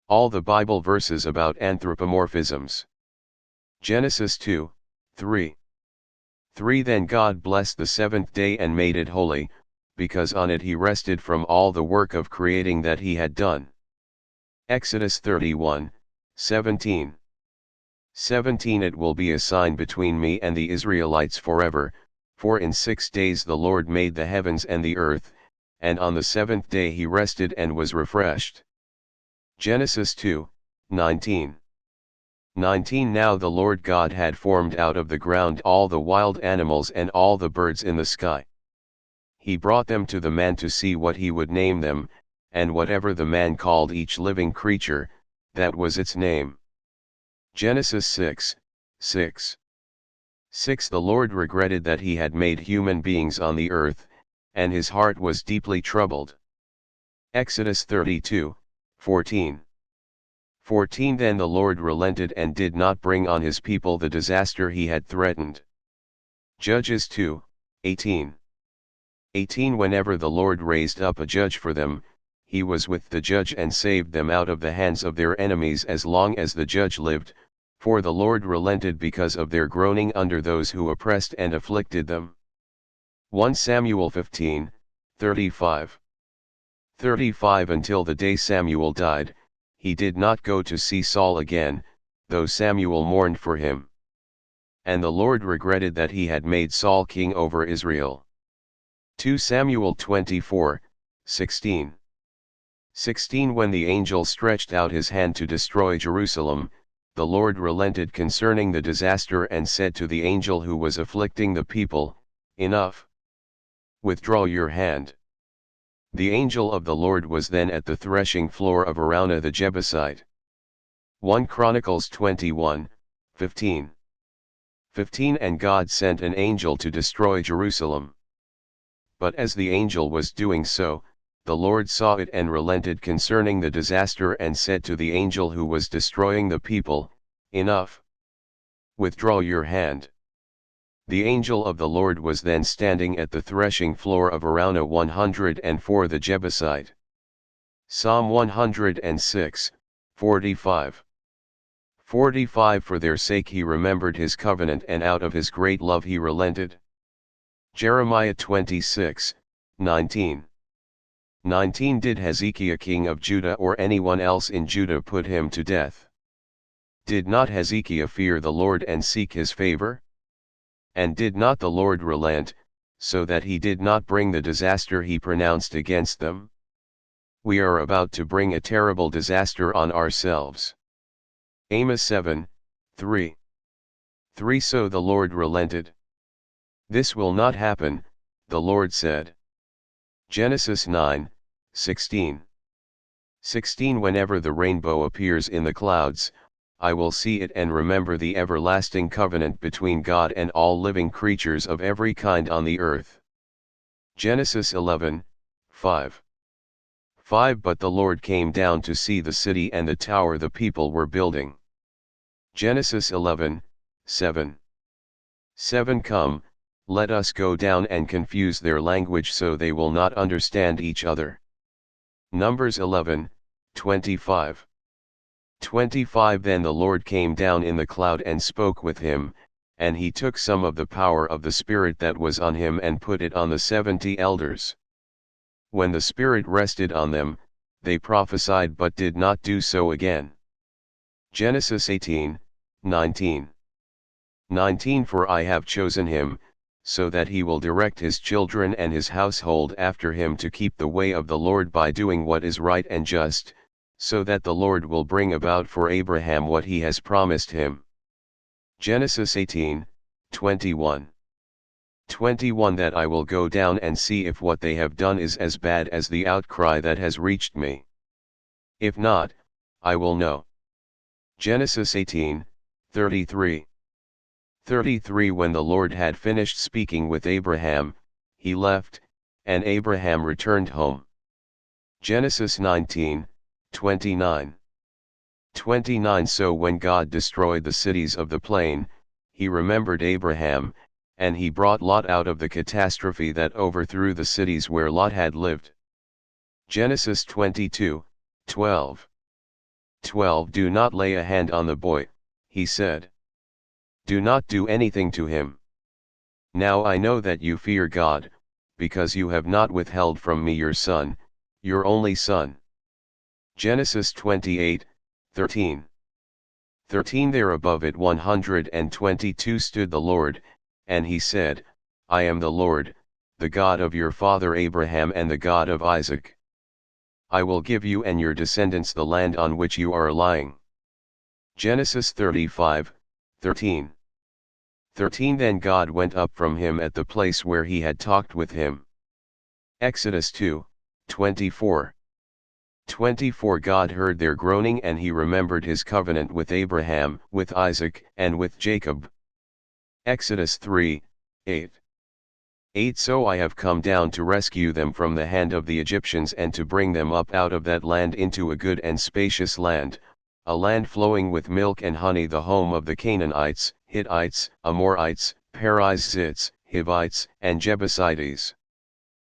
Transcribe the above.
All the Bible verses about anthropomorphisms. Genesis 2, 3. 3 Then God blessed the seventh day and made it holy, because on it he rested from all the work of creating that he had done. Exodus 31, 17. 17 It will be a sign between me and the Israelites forever, for in 6 days the Lord made the heavens and the earth, and on the seventh day he rested and was refreshed. Genesis 2, 19. 19 Now the Lord God had formed out of the ground all the wild animals and all the birds in the sky. He brought them to the man to see what he would name them, and whatever the man called each living creature, that was its name. Genesis 6, 6. 6 The Lord regretted that he had made human beings on the earth, and his heart was deeply troubled. Exodus 32, 14. 14 Then the Lord relented and did not bring on his people the disaster he had threatened. Judges 2, 18. 18 Whenever the Lord raised up a judge for them, he was with the judge and saved them out of the hands of their enemies as long as the judge lived, for the Lord relented because of their groaning under those who oppressed and afflicted them. 1 Samuel 15, 35. 35 Until the day Samuel died, he did not go to see Saul again, though Samuel mourned for him. And the Lord regretted that he had made Saul king over Israel. 2 Samuel 24, 16. 16 When the angel stretched out his hand to destroy Jerusalem, the Lord relented concerning the disaster and said to the angel who was afflicting the people, Enough! Withdraw your hand. The angel of the Lord was then at the threshing floor of Araunah the Jebusite. 1 Chronicles 21, 15. 15 And God sent an angel to destroy Jerusalem. But as the angel was doing so, the Lord saw it and relented concerning the disaster and said to the angel who was destroying the people, Enough! Withdraw your hand. The angel of the Lord was then standing at the threshing floor of Araunah 104 the Jebusite. Psalm 106, 45. 45 For their sake he remembered his covenant and out of his great love he relented. Jeremiah 26, 19. 19 Did Hezekiah king of Judah or anyone else in Judah put him to death? Did not Hezekiah fear the Lord and seek his favor? And did not the Lord relent, so that he did not bring the disaster he pronounced against them? We are about to bring a terrible disaster on ourselves. Amos 7, 3. 3 So the Lord relented. This will not happen, the Lord said. Genesis 9, 16. 16 Whenever the rainbow appears in the clouds, I will see it and remember the everlasting covenant between God and all living creatures of every kind on the earth. Genesis 11, 5. 5 But the Lord came down to see the city and the tower the people were building. Genesis 11, 7. 7 Come, let us go down and confuse their language so they will not understand each other. Numbers 11, 25. 25 Then the Lord came down in the cloud and spoke with him, and he took some of the power of the Spirit that was on him and put it on the 70 elders. When the Spirit rested on them, they prophesied but did not do so again. Genesis 18, 19. 19 For I have chosen him, so that he will direct his children and his household after him to keep the way of the Lord by doing what is right and just, so that the Lord will bring about for Abraham what he has promised him. Genesis 18, 21. 21 That I will go down and see if what they have done is as bad as the outcry that has reached me. If not, I will know. Genesis 18, 33. 33 When the Lord had finished speaking with Abraham, he left, and Abraham returned home. Genesis 19, 29. 29 So when God destroyed the cities of the plain, he remembered Abraham, and he brought Lot out of the catastrophe that overthrew the cities where Lot had lived. Genesis 22, 12. 12 Do not lay a hand on the boy, he said. Do not do anything to him. Now I know that you fear God, because you have not withheld from me your son, your only son. Genesis 28:13. 13 There above it 122 stood the Lord, and he said, I am the Lord, the God of your father Abraham and the God of Isaac. I will give you and your descendants the land on which you are lying. Genesis 35:13. 13 Then God went up from him at the place where he had talked with him. Exodus 2:24. 24 God heard their groaning and he remembered his covenant with Abraham, with Isaac, and with Jacob. Exodus 3:8. 8 So I have come down to rescue them from the hand of the Egyptians and to bring them up out of that land into a good and spacious land, a land flowing with milk and honey, the home of the Canaanites, Hittites, Amorites, Perizzites, Hivites, and Jebusites.